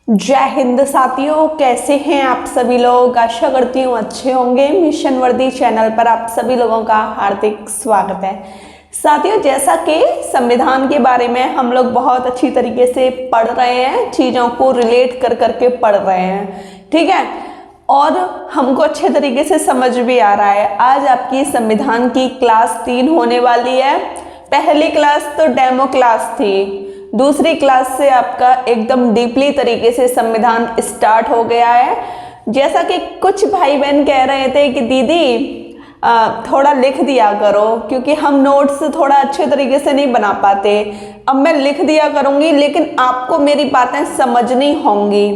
जय हिंद साथियों, कैसे हैं आप सभी लोग। आशा करती हूँ अच्छे होंगे। मिशन वर्दी चैनल पर आप सभी लोगों का हार्दिक स्वागत है। साथियों, जैसा कि संविधान के बारे में हम लोग बहुत अच्छी तरीके से पढ़ रहे हैं, चीज़ों को रिलेट कर करके पढ़ रहे हैं, ठीक है, और हमको अच्छे तरीके से समझ भी आ रहा है। आज आपकी संविधान की क्लास 3 होने वाली है। पहली क्लास तो डेमो क्लास थी, दूसरी क्लास से आपका एकदम डीपली तरीके से संविधान स्टार्ट हो गया है। जैसा कि कुछ भाई बहन कह रहे थे कि दीदी थोड़ा लिख दिया करो, क्योंकि हम नोट्स थोड़ा अच्छे तरीके से नहीं बना पाते। अब मैं लिख दिया करूँगी, लेकिन आपको मेरी बातें समझनी होंगी,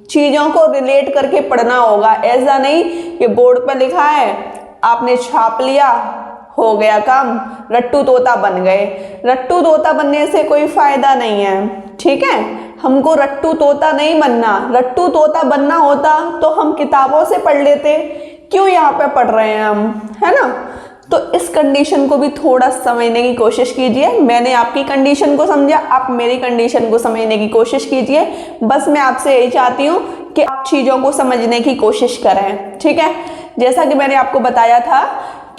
चीज़ों को रिलेट करके पढ़ना होगा। ऐसा नहीं कि बोर्ड पर लिखा है, आपने छाप लिया, हो गया काम, रट्टू तोता बन गए। रट्टू तोता बनने से कोई फायदा नहीं है, ठीक है। हमको रट्टू तोता नहीं बनना। रट्टू तोता बनना होता तो हम किताबों से पढ़ लेते, क्यों यहाँ पे पढ़ रहे हैं हम, है ना। तो इस कंडीशन को भी थोड़ा समझने की कोशिश कीजिए। मैंने आपकी कंडीशन को समझा, आप मेरी कंडीशन को समझने की कोशिश कीजिए। बस मैं आपसे यही चाहती हूँ कि आप चीज़ों को समझने की कोशिश करें, ठीक है। जैसा कि मैंने आपको बताया था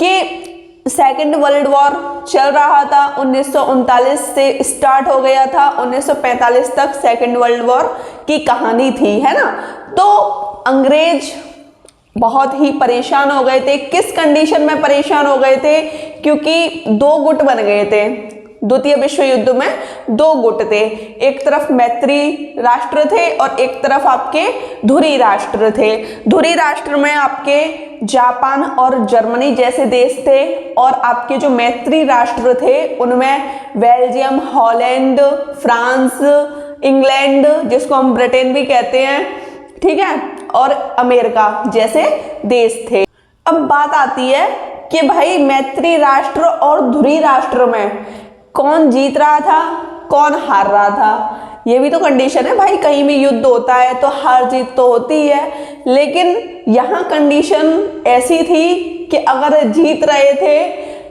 कि सेकेंड वर्ल्ड वॉर चल रहा था, 1939 से स्टार्ट हो गया था, 1945 तक सेकेंड वर्ल्ड वॉर की कहानी थी, है ना। तो अंग्रेज बहुत ही परेशान हो गए थे। किस कंडीशन में परेशान हो गए थे? क्योंकि दो गुट बन गए थे। द्वितीय विश्व युद्ध में दो गुट थे, एक तरफ मैत्री राष्ट्र थे और एक तरफ आपके धुरी राष्ट्र थे। धुरी राष्ट्र में आपके जापान और जर्मनी जैसे देश थे, और आपके जो मैत्री राष्ट्र थे उनमें बेल्जियम, हॉलैंड, फ्रांस, इंग्लैंड, जिसको हम ब्रिटेन भी कहते हैं, ठीक है, और अमेरिका जैसे देश थे। अब बात आती है कि भाई मैत्री राष्ट्र और धुरी राष्ट्र में कौन जीत रहा था, कौन हार रहा था। ये भी तो कंडीशन है भाई, कहीं भी युद्ध होता है तो हार जीत तो होती है। लेकिन यहाँ कंडीशन ऐसी थी कि अगर जीत रहे थे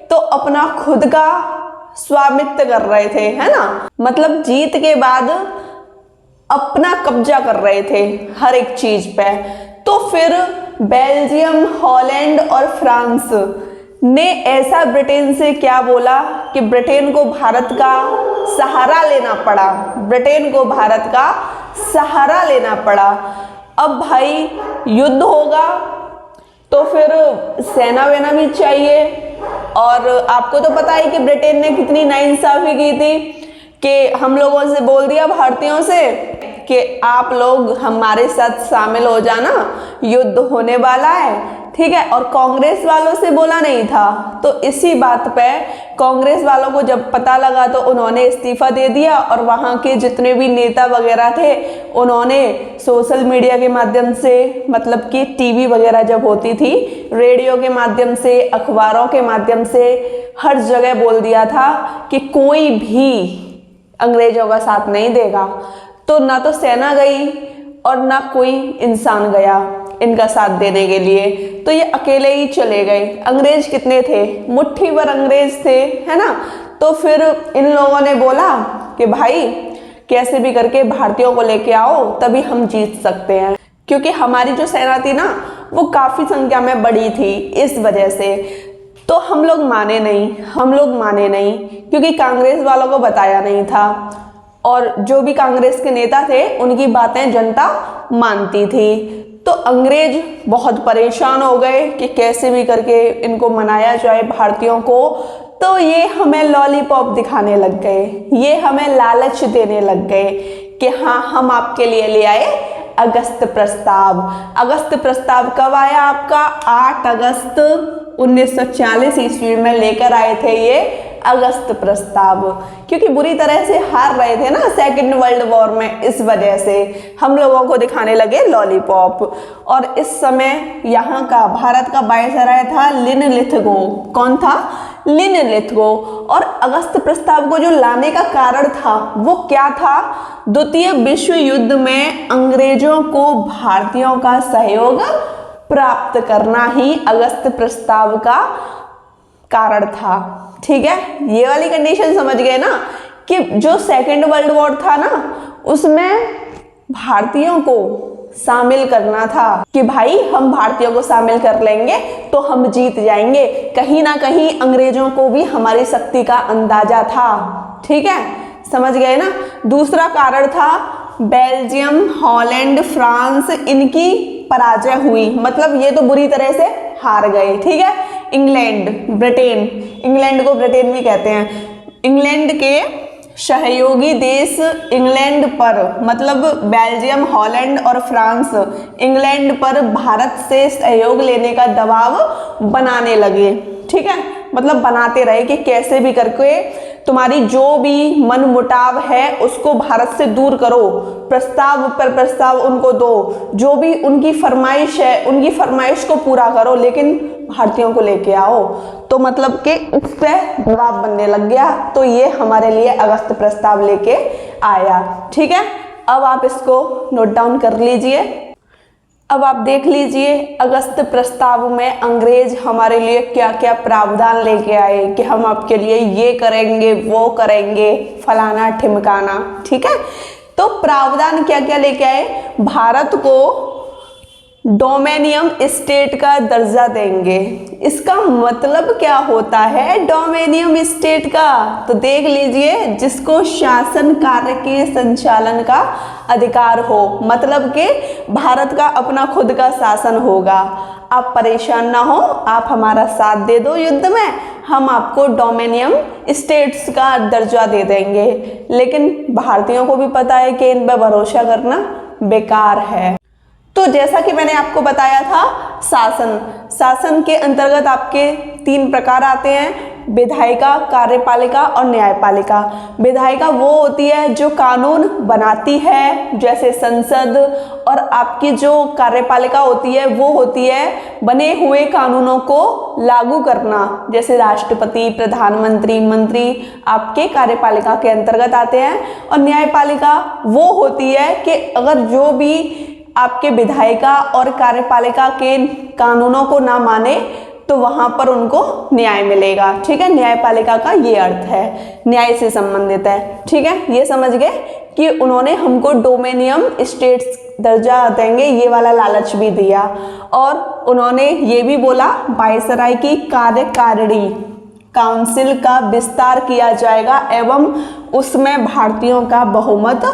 तो अपना खुद का स्वामित्व कर रहे थे, है ना। मतलब जीत के बाद अपना कब्जा कर रहे थे हर एक चीज पे। तो फिर बेल्जियम, हॉलैंड और फ्रांस ने ऐसा ब्रिटेन से क्या बोला कि ब्रिटेन को भारत का सहारा लेना पड़ा। ब्रिटेन को भारत का सहारा लेना पड़ा। अब भाई युद्ध होगा तो फिर सेना वेना भी चाहिए, और आपको तो पता है कि ब्रिटेन ने कितनी नाइंसाफी की थी कि हम लोगों से बोल दिया, भारतीयों से, कि आप लोग हमारे साथ शामिल हो जाना, युद्ध होने वाला है, ठीक है। और कांग्रेस वालों से बोला नहीं था। तो इसी बात पे कांग्रेस वालों को जब पता लगा तो उन्होंने इस्तीफा दे दिया, और वहाँ के जितने भी नेता वगैरह थे उन्होंने सोशल मीडिया के माध्यम से, मतलब कि टीवी वगैरह जब होती थी, रेडियो के माध्यम से, अखबारों के माध्यम से, हर जगह बोल दिया था कि कोई भी अंग्रेजों का साथ नहीं देगा। तो ना तो सेना गई और ना कोई इंसान गया इनका साथ देने के लिए, तो ये अकेले ही चले गए। अंग्रेज कितने थे? मुट्ठी भर अंग्रेज थे, है ना। तो फिर इन लोगों ने बोला कि भाई कैसे भी करके भारतीयों को लेके आओ, तभी हम जीत सकते हैं। क्योंकि हमारी जो सेना थी ना, वो काफ़ी संख्या में बड़ी थी, इस वजह से। तो हम लोग माने नहीं, क्योंकि कांग्रेस वालों को बताया नहीं था, और जो भी कांग्रेस के नेता थे उनकी बातें जनता मानती थी। तो अंग्रेज बहुत परेशान हो गए कि कैसे भी करके इनको मनाया जाए भारतीयों को। तो ये हमें लॉलीपॉप दिखाने लग गए, ये हमें लालच देने लग गए कि हाँ, हम आपके लिए ले आए अगस्त प्रस्ताव। अगस्त प्रस्ताव कब आया आपका? 8 अगस्त 1940 ईस्वी में लेकर आए थे ये अगस्त प्रस्ताव। क्योंकि बुरी तरह से हार रहे थे ना सेकेंड वर्ल्ड वॉर में, इस वजह से हम लोगों को दिखाने लगे लॉलीपॉप। और इस समय यहाँ का भारत का वायसराय था लिनलिथगो। कौन था? लिनलिथगो। और अगस्त प्रस्ताव को जो लाने का कारण था वो क्या था? द्वितीय विश्व युद्ध में अंग्रेजों को भारतीयों का सहयोग प्राप्त करना ही अगस्त प्रस्ताव का कारण था, ठीक है। ये वाली कंडीशन समझ गए ना, कि जो सेकेंड वर्ल्ड वॉर था ना, उसमें भारतीयों को शामिल करना था कि भाई हम भारतीयों को शामिल कर लेंगे तो हम जीत जाएंगे। कहीं ना कहीं अंग्रेजों को भी हमारी शक्ति का अंदाजा था। ठीक है, समझ गए ना। दूसरा कारण था बेल्जियम, हॉलैंड, फ्रांस, इनकी पराजय हुई, मतलब ये तो बुरी तरह से हार गए। ठीक है, इंग्लैंड, ब्रिटेन, इंग्लैंड को ब्रिटेन भी कहते हैं, इंग्लैंड के सहयोगी देश इंग्लैंड पर, मतलब बेल्जियम, हॉलैंड और फ्रांस इंग्लैंड पर भारत से सहयोग लेने का दबाव बनाने लगे। ठीक है, मतलब बनाते रहे कि कैसे भी करके तुम्हारी जो भी मन मुटाव है उसको भारत से दूर करो, प्रस्ताव पर प्रस्ताव उनको दो, जो भी उनकी फरमाइश है उनकी फरमाइश को पूरा करो, लेकिन भारतीयों को लेके आओ। तो मतलब कि उस पर दबाव बनने लग गया, तो ये हमारे लिए अगस्त प्रस्ताव लेके आया। ठीक है, अब आप इसको नोट डाउन कर लीजिए। अब आप देख लीजिए अगस्त प्रस्ताव में अंग्रेज हमारे लिए क्या क्या प्रावधान लेके आए कि हम आपके लिए ये करेंगे, वो करेंगे, फलाना ठिमकाना। ठीक है, तो प्रावधान क्या क्या लेके आए? भारत को डोमेनियन स्टेट का दर्जा देंगे। इसका मतलब क्या होता है डोमेनियन स्टेट का? तो देख लीजिए, जिसको शासन कार्य के संचालन का अधिकार हो, मतलब कि भारत का अपना खुद का शासन होगा। आप परेशान ना हो, आप हमारा साथ दे दो युद्ध में, हम आपको डोमेनियन स्टेट्स का दर्जा दे देंगे। लेकिन भारतीयों को भी पता है कि इन पर भरोसा करना बेकार है। तो जैसा कि मैंने आपको बताया था, शासन के अंतर्गत आपके 3 प्रकार आते हैं, विधायिका, कार्यपालिका और न्यायपालिका। विधायिका वो होती है जो कानून बनाती है, जैसे संसद, और आपकी जो कार्यपालिका होती है वो होती है बने हुए कानूनों को लागू करना, जैसे राष्ट्रपति, प्रधानमंत्री, मंत्री आपके कार्यपालिका के अंतर्गत आते हैं। और न्यायपालिका वो होती है कि अगर जो भी आपके विधायिका और कार्यपालिका के कानूनों को ना माने तो वहां पर उनको न्याय मिलेगा। ठीक है, न्यायपालिका का ये अर्थ है, न्याय से संबंधित है। ठीक है, ये समझ गए कि उन्होंने हमको डोमेनियन स्टेट्स दर्जा देंगे, ये वाला लालच भी दिया। और उन्होंने ये भी बोला वायसराय की कार्यकारिणी काउंसिल का विस्तार किया जाएगा एवं उसमें भारतीयों का बहुमत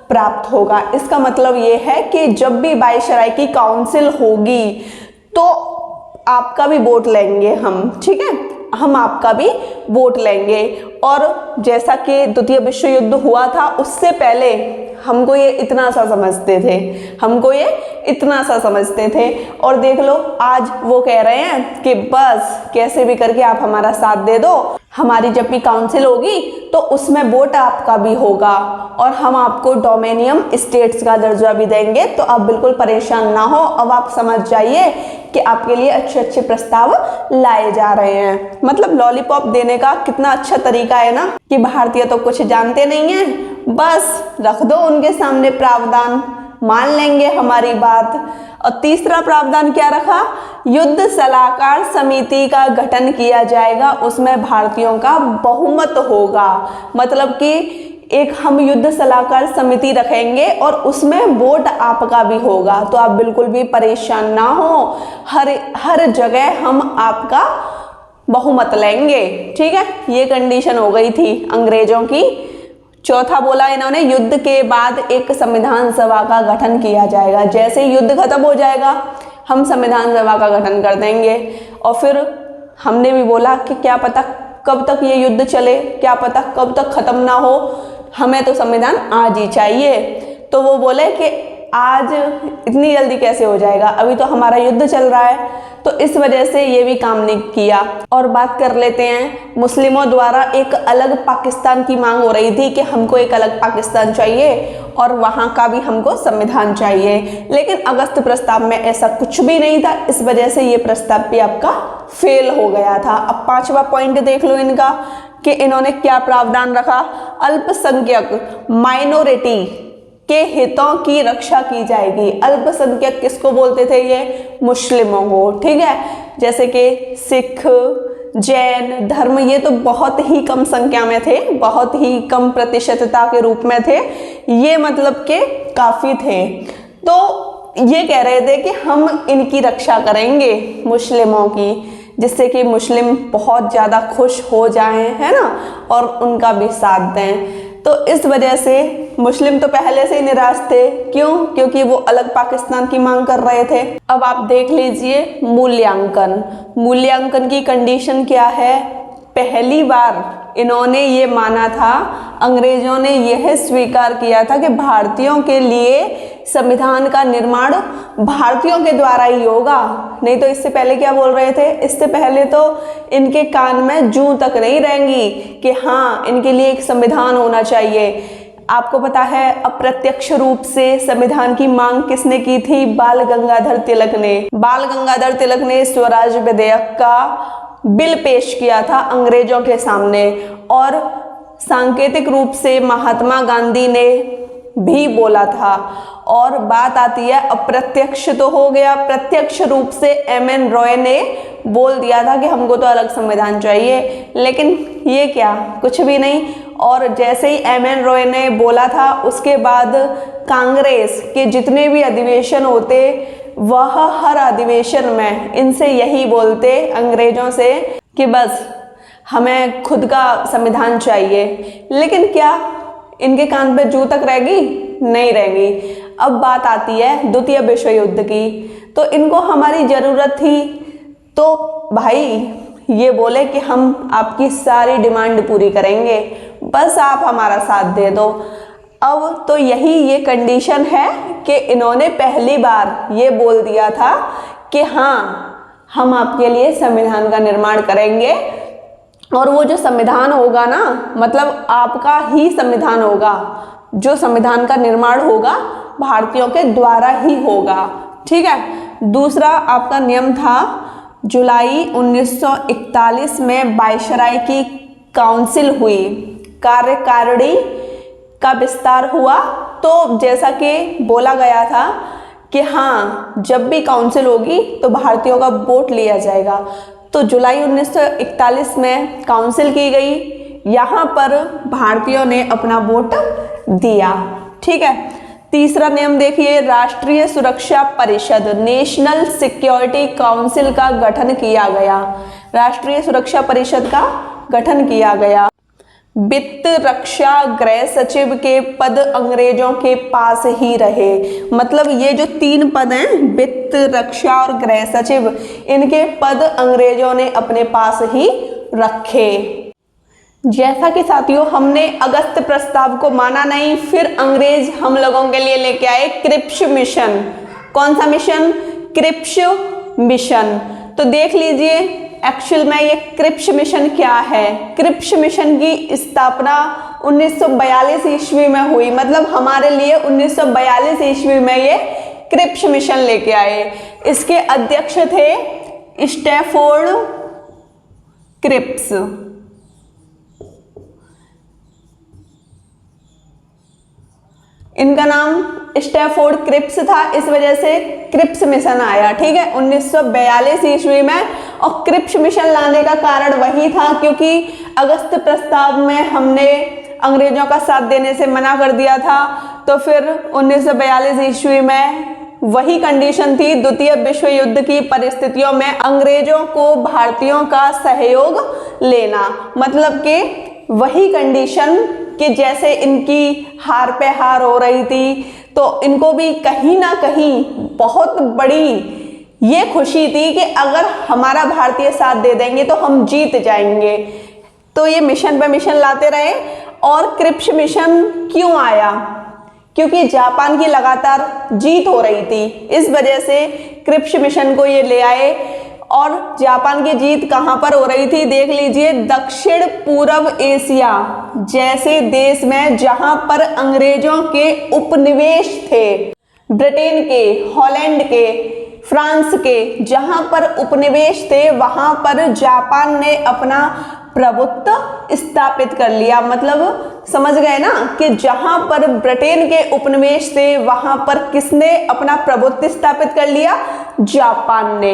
प्राप्त होगा। इसका मतलब ये है कि जब भी वायसराय की काउंसिल होगी तो आपका भी वोट लेंगे हम। ठीक है, हम आपका भी वोट लेंगे। और जैसा कि द्वितीय विश्व युद्ध हुआ था उससे पहले हमको ये इतना सा समझते थे, और देख लो आज वो कह रहे हैं कि बस कैसे भी करके आप हमारा साथ दे दो, हमारी जब भी काउंसिल होगी तो उसमें वोट आपका भी होगा और हम आपको डोमेनियन स्टेट्स का दर्जा भी देंगे। तो आप बिल्कुल परेशान ना हो, अब आप समझ जाइए कि आपके लिए अच्छे अच्छे प्रस्ताव लाए जा रहे हैं। मतलब लॉलीपॉप देने का कितना अच्छा तरीका है ना, कि भारतीय तो कुछ जानते नहीं है, बस रख दो उनके सामने प्रावधान, मान लेंगे हमारी बात। और तीसरा प्रावधान क्या रखा? युद्ध सलाहकार समिति का गठन किया जाएगा, उसमें भारतीयों का बहुमत होगा। मतलब कि एक हम युद्ध सलाहकार समिति रखेंगे और उसमें वोट आपका भी होगा। तो आप बिल्कुल भी परेशान ना हो, हर जगह हम आपका बहुमत लेंगे। ठीक है, ये कंडीशन हो गई थी अंग्रेजों की। चौथा बोला इन्होंने, युद्ध के बाद एक संविधान सभा का गठन किया जाएगा। जैसे ही युद्ध खत्म हो जाएगा हम संविधान सभा का गठन कर देंगे। और फिर हमने भी बोला कि क्या पता कब तक ये युद्ध चले, क्या पता कब तक खत्म ना हो, हमें तो संविधान आज ही चाहिए। तो वो बोले कि आज इतनी जल्दी कैसे हो जाएगा, अभी तो हमारा युद्ध चल रहा है, तो इस वजह से ये भी काम नहीं किया। और बात कर लेते हैं, मुस्लिमों द्वारा एक अलग पाकिस्तान की मांग हो रही थी कि हमको एक अलग पाकिस्तान चाहिए और वहाँ का भी हमको संविधान चाहिए, लेकिन अगस्त प्रस्ताव में ऐसा कुछ भी नहीं था, इस वजह से ये प्रस्ताव भी आपका फेल हो गया था। अब 5वां पॉइंट देख लो इनका कि इन्होंने क्या प्रावधान रखा। अल्पसंख्यक माइनॉरिटी के हितों की रक्षा की जाएगी। अल्पसंख्यक किसको बोलते थे? ये मुस्लिमों को। ठीक है, जैसे कि सिख, जैन धर्म, ये तो बहुत ही कम संख्या में थे, बहुत ही कम प्रतिशतता के रूप में थे, ये मतलब के काफ़ी थे। तो ये कह रहे थे कि हम इनकी रक्षा करेंगे मुस्लिमों की, जिससे कि मुस्लिम बहुत ज़्यादा खुश हो जाएं, है ना, और उनका भी साथ दें। तो इस वजह से मुस्लिम तो पहले से ही निराश थे। क्यों? क्योंकि वो अलग पाकिस्तान की मांग कर रहे थे। अब आप देख लीजिए मूल्यांकन, मूल्यांकन की कंडीशन क्या है। पहली बार इन्होंने ये माना था, अंग्रेजों ने यह स्वीकार किया था कि भारतीयों के लिए संविधान का निर्माण भारतीयों के द्वारा ही होगा। नहीं तो इससे पहले क्या बोल रहे थे? इससे पहले तो इनके कान में जूं तक नहीं रहेंगी कि हाँ इनके लिए एक संविधान होना चाहिए। आपको पता है अप्रत्यक्ष रूप से संविधान की मांग किसने की थी? बाल गंगाधर तिलक ने। बाल गंगाधर तिलक ने स्वराज विधेयक का बिल पेश किया था अंग्रेजों के सामने, और सांकेतिक रूप से महात्मा गांधी ने भी बोला था। और बात आती है अप्रत्यक्ष तो हो गया, प्रत्यक्ष रूप से एम.एन. रॉय ने बोल दिया था कि हमको तो अलग संविधान चाहिए, लेकिन ये क्या, कुछ भी नहीं। और जैसे ही एम.एन. रॉय ने बोला था, उसके बाद कांग्रेस के जितने भी अधिवेशन होते, वह हर अधिवेशन में इनसे यही बोलते अंग्रेजों से कि बस हमें खुद का संविधान चाहिए। लेकिन क्या इनके कान पे जूं तक रहेगी? नहीं रहेगी। अब बात आती है द्वितीय विश्व युद्ध की, तो इनको हमारी ज़रूरत थी, तो भाई ये बोले कि हम आपकी सारी डिमांड पूरी करेंगे, बस आप हमारा साथ दे दो। अब तो यही ये कंडीशन है कि इन्होंने पहली बार ये बोल दिया था कि हाँ हम आपके लिए संविधान का निर्माण करेंगे, और वो जो संविधान होगा ना, मतलब आपका ही संविधान होगा, जो संविधान का निर्माण होगा भारतीयों के द्वारा ही होगा। ठीक है। दूसरा आपका नियम था, जुलाई 1941 में वायसराय की काउंसिल हुई, कार्यकारिणी का विस्तार हुआ। तो जैसा कि बोला गया था कि हाँ जब भी काउंसिल होगी तो भारतीयों का वोट लिया जाएगा। तो जुलाई 1941 में काउंसिल की गई, यहाँ पर भारतीयों ने अपना वोट दिया। ठीक है। तीसरा नियम देखिए, राष्ट्रीय सुरक्षा परिषद, नेशनल सिक्योरिटी काउंसिल का गठन किया गया। राष्ट्रीय सुरक्षा परिषद का गठन किया गया। वित्त, रक्षा, गृह सचिव के पद अंग्रेजों के पास ही रहे। मतलब ये जो तीन पद हैं, वित्त, रक्षा और गृह सचिव, इनके पद अंग्रेजों ने अपने पास ही रखे। जैसा कि साथियों हमने अगस्त प्रस्ताव को माना नहीं, फिर अंग्रेज हम लोगों के लिए लेके आए क्रिप्स मिशन। कौन सा मिशन? Cripps mission. तो देख लीजिए एक्चुअल में ये क्रिप्स मिशन क्या है। क्रिप्स मिशन की स्थापना 1942 ईस्वी में हुई, मतलब हमारे लिए 1942 ईस्वी में ये क्रिप्स मिशन लेके आए। इसके अध्यक्ष थे स्टैफोर्ड क्रिप्स। इनका नाम स्टैफोर्ड क्रिप्स था, इस वजह से क्रिप्स मिशन आया। ठीक है, 1942 ईस्वी में। और क्रिप्स मिशन लाने का कारण वही था क्योंकि अगस्त प्रस्ताव में हमने अंग्रेजों का साथ देने से मना कर दिया था। तो फिर 1942 ईस्वी में वही कंडीशन थी, द्वितीय विश्व युद्ध की परिस्थितियों में अंग्रेजों को भारतीयों का सहयोग लेना। मतलब कि वही कंडीशन कि जैसे इनकी हार पे हार हो रही थी, तो इनको भी कहीं ना कहीं बहुत बड़ी ये खुशी थी कि अगर हमारा भारतीय साथ दे देंगे तो हम जीत जाएंगे। तो ये मिशन पे मिशन लाते रहे। और क्रिप्स मिशन क्यों आया? क्योंकि जापान की लगातार जीत हो रही थी, इस वजह से क्रिप्स मिशन को ये ले आए। और जापान की जीत कहाँ पर हो रही थी? देख लीजिए, दक्षिण पूर्व एशिया जैसे देश में जहां पर अंग्रेजों के उपनिवेश थे, ब्रिटेन के, हॉलैंड के, फ्रांस के, जहां पर उपनिवेश थे वहां पर जापान ने अपना प्रभुत्व स्थापित कर लिया। मतलब समझ गए ना कि जहां पर ब्रिटेन के उपनिवेश थे वहां पर किसने अपना प्रभुत्व स्थापित कर लिया? जापान ने।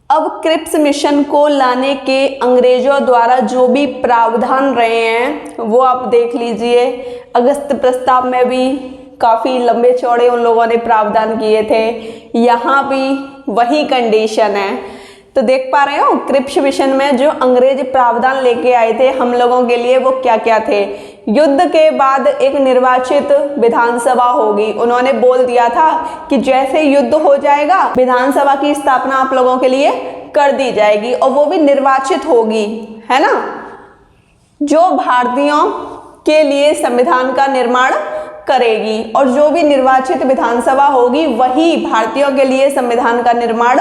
अब क्रिप्स मिशन को लाने के अंग्रेजों द्वारा जो भी प्रावधान रहे हैं वो आप देख लीजिए। अगस्त प्रस्ताव में भी काफ़ी लंबे चौड़े उन लोगों ने प्रावधान किए थे, यहाँ भी वही कंडीशन है। तो देख पा रहे हो क्रिप्स मिशन में जो अंग्रेज प्रावधान लेके आए थे हम लोगों के लिए वो क्या क्या थे। युद्ध के बाद एक निर्वाचित विधानसभा होगी। उन्होंने बोल दिया था कि जैसे युद्ध हो जाएगा विधानसभा की स्थापना आप लोगों के लिए कर दी जाएगी और वो भी निर्वाचित होगी, है ना, जो भारतीयों के लिए संविधान का निर्माण करेगी। और जो भी निर्वाचित विधानसभा होगी वही भारतीयों के लिए संविधान का निर्माण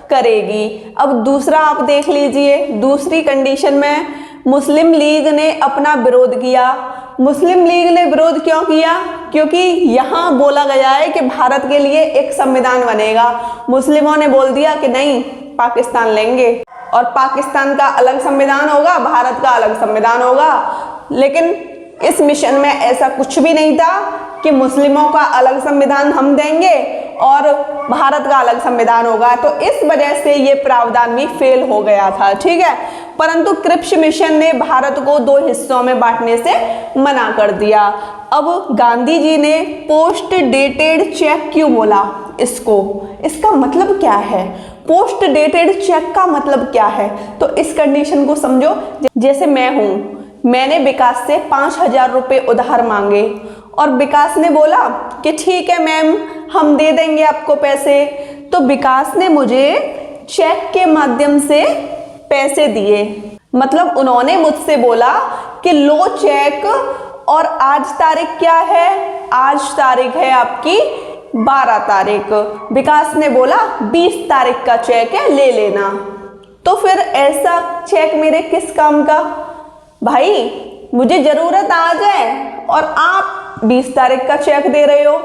करेगी। अब दूसरा आप देख लीजिए, दूसरी कंडीशन में मुस्लिम लीग ने अपना विरोध किया। मुस्लिम लीग ने विरोध क्यों किया? क्योंकि यहाँ बोला गया है कि भारत के लिए एक संविधान बनेगा। मुस्लिमों ने बोल दिया कि नहीं, पाकिस्तान लेंगे और पाकिस्तान का अलग संविधान होगा, भारत का अलग संविधान होगा। लेकिन इस मिशन में ऐसा कुछ भी नहीं था कि मुस्लिमों का अलग संविधान हम देंगे और भारत का अलग संविधान होगा। तो इस वजह से ये प्रावधान भी फेल हो गया था, ठीक है। परंतु क्रिप्स मिशन ने भारत को 2 हिस्सों में बांटने से मना कर दिया। अब गांधी जी ने पोस्ट डेटेड चेक क्यों बोला इसका मतलब क्या है? पोस्ट डेटेड चेक का मतलब क्या है? तो इस कंडीशन को समझो। जैसे मैं हूं, मैंने विकास से 5,000 रुपये उधार मांगे और विकास ने बोला कि ठीक है मैम, हम दे देंगे आपको पैसे। तो विकास ने मुझे चेक के माध्यम से पैसे दिए। मतलब उन्होंने मुझसे बोला कि लो चेक, और आज तारीख क्या है? आज तारीख है आपकी 12 तारीख। विकास ने बोला 20 तारीख का चेक है, ले लेना। तो फिर ऐसा चेक मेरे किस काम का? भाई मुझे जरूरत आज है और आप 20 तारीख का चेक दे रहे हो।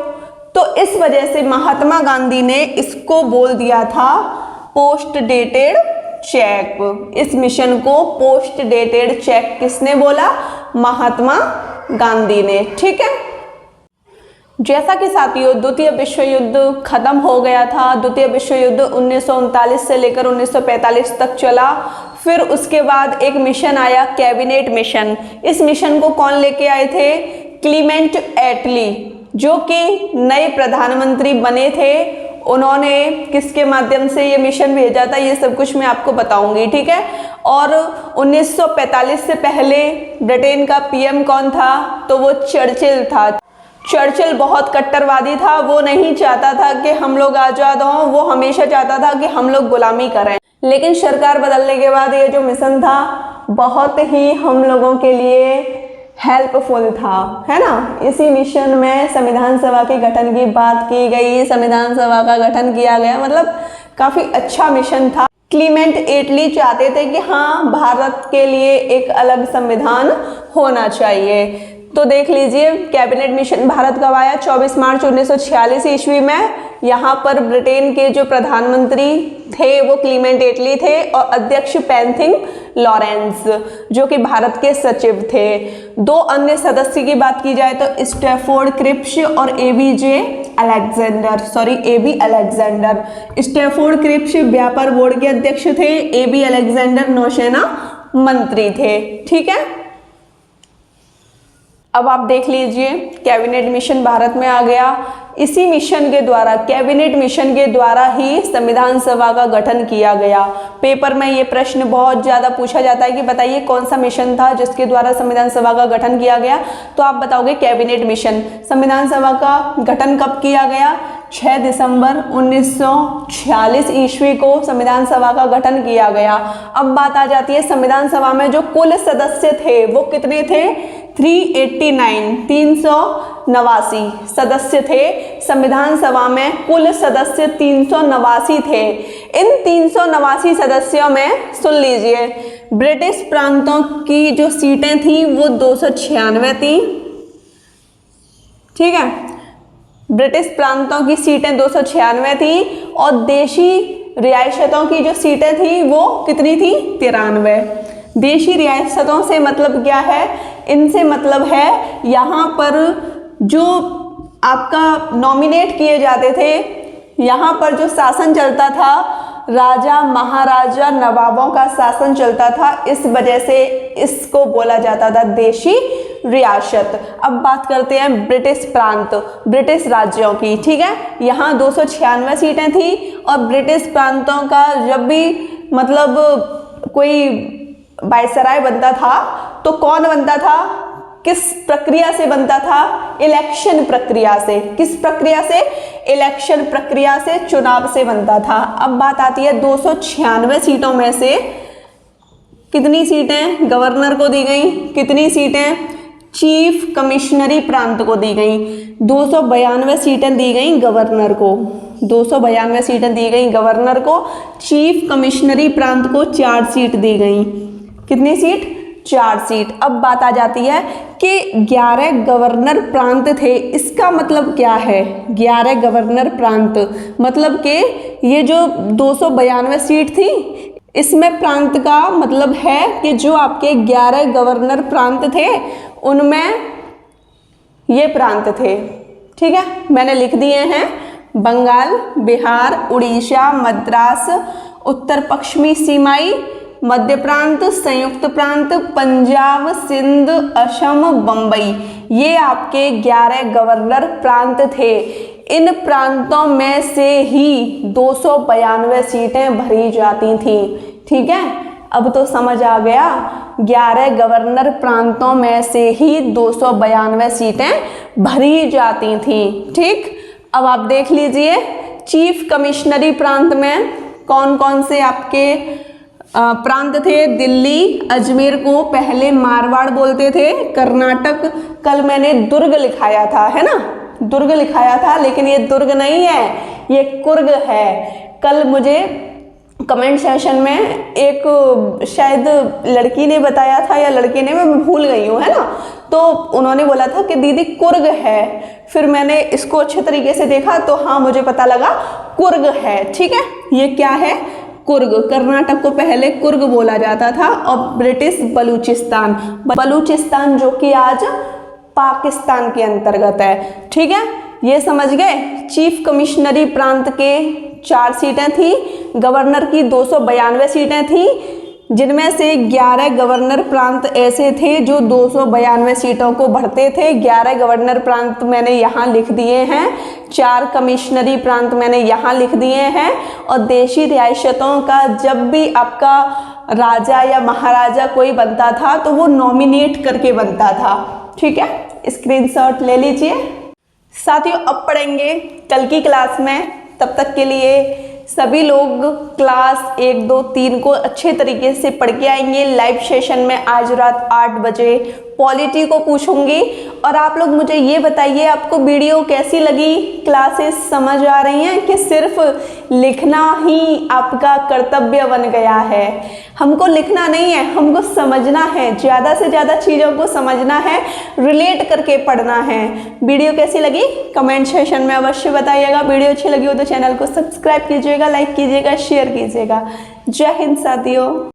तो इस वजह से महात्मा गांधी ने इसको बोल दिया था पोस्ट डेटेड चेक। इस मिशन को पोस्ट डेटेड चेक किसने बोला? महात्मा गांधी ने, ठीक है। जैसा कि साथियों द्वितीय विश्व युद्ध खत्म हो गया था। द्वितीय विश्व युद्ध 1939 से लेकर 1945 तक चला। फिर उसके बाद एक मिशन आया, कैबिनेट मिशन। इस मिशन को कौन लेके आए थे? क्लीमेंट एटली, जो कि नए प्रधानमंत्री बने थे। उन्होंने किसके माध्यम से ये मिशन भेजा था, ये सब कुछ मैं आपको बताऊंगी, ठीक है। और 1945 से पहले ब्रिटेन का पीएम कौन था? तो वो चर्चिल था। चर्चिल बहुत कट्टरवादी था। वो नहीं चाहता था कि हम लोग आज़ाद हों, वो हमेशा चाहता था कि हम लोग गुलामी करें। लेकिन सरकार बदलने के बाद ये जो मिशन था बहुत ही हम लोगों के लिए हेल्पफुल था, है ना। इसी मिशन में संविधान सभा के गठन की बात की गई, संविधान सभा का गठन किया गया। मतलब काफ़ी अच्छा मिशन था। क्लीमेंट एटली चाहते थे कि हाँ, भारत के लिए एक अलग संविधान होना चाहिए। तो देख लीजिए कैबिनेट मिशन भारत कब आया? 24 मार्च 1946 ईस्वी में। यहाँ पर ब्रिटेन के जो प्रधानमंत्री थे वो क्लीमेंट एटली थे और अध्यक्ष पेंथिंग लॉरेंस, जो कि भारत के सचिव थे। 2 अन्य सदस्य की बात की जाए तो स्टैफोर्ड क्रिप्स और एबी अलेक्जेंडर। स्टैफोर्ड क्रिप्स व्यापार बोर्ड के अध्यक्ष थे, एबी अलेक्जेंडर नौसेना मंत्री थे, ठीक है। अब आप देख लीजिए कैबिनेट मिशन भारत में आ गया। इसी मिशन के द्वारा, कैबिनेट मिशन के द्वारा ही संविधान सभा का गठन किया गया। पेपर में ये प्रश्न बहुत ज़्यादा पूछा जाता है कि बताइए कौन सा मिशन था जिसके द्वारा संविधान सभा का गठन किया गया? तो आप बताओगे कैबिनेट मिशन। संविधान सभा का गठन कब किया गया? 6 दिसंबर 1946 ईस्वी को संविधान सभा का गठन किया गया। अब बात आ जाती है संविधान सभा में जो कुल सदस्य थे वो कितने थे? 389 सदस्य थे। संविधान सभा में कुल सदस्य 389 थे। इन 389 सदस्यों में सुन लीजिए, ब्रिटिश प्रांतों की जो सीटें थी वो 296 थी, ठीक है। ब्रिटिश प्रांतों की सीटें 296 थी और देशी रियासतों की जो सीटें थी वो कितनी थी? 93। देशी रियासतों से मतलब क्या है? इनसे मतलब है यहाँ पर जो आपका नॉमिनेट किए जाते थे, यहाँ पर जो शासन चलता था राजा महाराजा नवाबों का शासन चलता था, इस वजह से इसको बोला जाता था देशी रियासत। अब बात करते हैं ब्रिटिश प्रांत, ब्रिटिश राज्यों की। ठीक है, यहाँ 296 सीटें थी और ब्रिटिश प्रांतों का जब भी मतलब कोई वायसराय बनता था तो कौन बनता था, किस प्रक्रिया से बनता था, इलेक्शन प्रक्रिया से। किस प्रक्रिया से, इलेक्शन प्रक्रिया से, चुनाव से बनता था। अब बात आती है 296 सीटों में से कितनी सीटें गवर्नर को दी गई, कितनी सीटें चीफ कमिश्नरी प्रांत को दी गई। 292 सीटें दी गई गवर्नर को, 292 सीटें दी गई गवर्नर को, चीफ कमिश्नरी प्रांत को 4 सीट दी गई। कितनी सीट, 4 सीट। अब बात आ जाती है कि 11 गवर्नर प्रांत थे, इसका मतलब क्या है, 11 गवर्नर प्रांत मतलब कि ये जो 292 सीट थी इसमें प्रांत का मतलब है कि जो आपके 11 गवर्नर प्रांत थे उनमें ये प्रांत थे। ठीक है, मैंने लिख दिए हैं बंगाल, बिहार, उड़ीसा, मद्रास, उत्तर पश्चिमी सीमाई, मध्य प्रांत, संयुक्त प्रांत, पंजाब, सिंध, असम, बम्बई। ये आपके 11 गवर्नर प्रांत थे। इन प्रांतों में से ही 292 सीटें भरी जाती थीं। ठीक है, अब तो समझ आ गया, 11 गवर्नर प्रांतों में से ही 292 सीटें भरी जाती थीं। ठीक, अब आप देख लीजिए चीफ कमिश्नरी प्रांत में कौन कौन से आपके प्रांत थे। दिल्ली, अजमेर को पहले मारवाड़ बोलते थे, कर्नाटक, कल मैंने दुर्ग लिखाया था, है ना, दुर्ग लिखाया था, लेकिन ये दुर्ग नहीं है, ये कुर्ग है। कल मुझे कमेंट सेशन में एक शायद लड़की ने बताया था या लड़के ने, मैं भूल गई हूँ, है ना, तो उन्होंने बोला था कि दीदी कुर्ग है। फिर मैंने इसको अच्छे तरीके से देखा तो हाँ मुझे पता लगा कुर्ग है। ठीक है, ये क्या है, कुर्ग। कर्नाटक को पहले कुर्ग बोला जाता था और ब्रिटिश बलूचिस्तान, बलूचिस्तान जो कि आज पाकिस्तान के अंतर्गत है। ठीक है, ये समझ गए। चीफ कमिश्नरी प्रांत के 4 सीटें थी, गवर्नर की 292 सीटें थी, जिनमें से 11 गवर्नर प्रांत ऐसे थे जो 292 सीटों को भरते थे। 11 गवर्नर प्रांत मैंने यहाँ लिख दिए हैं, 4 कमिश्नरी प्रांत मैंने यहाँ लिख दिए हैं। और देशी रियासतों का जब भी आपका राजा या महाराजा कोई बनता था तो वो नॉमिनेट करके बनता था। ठीक है, स्क्रीनशॉट ले लीजिए। साथियों, अब पढ़ेंगे कल की क्लास में। तब तक के लिए सभी लोग क्लास 1, 2, 3 को अच्छे तरीके से पढ़ के आएंगे। लाइव सेशन में आज रात 8 बजे पॉलिटी को पूछूंगी। और आप लोग मुझे ये बताइए आपको वीडियो कैसी लगी, क्लासेस समझ आ रही हैं कि सिर्फ लिखना ही आपका कर्तव्य बन गया है। हमको लिखना नहीं है, हमको समझना है, ज़्यादा से ज़्यादा चीज़ों को समझना है, रिलेट करके पढ़ना है। वीडियो कैसी लगी कमेंट सेशन में अवश्य बताइएगा। वीडियो अच्छी लगी हो तो चैनल को सब्सक्राइब कीजिएगा, लाइक कीजिएगा, शेयर कीजिएगा। जय हिंद साथियों।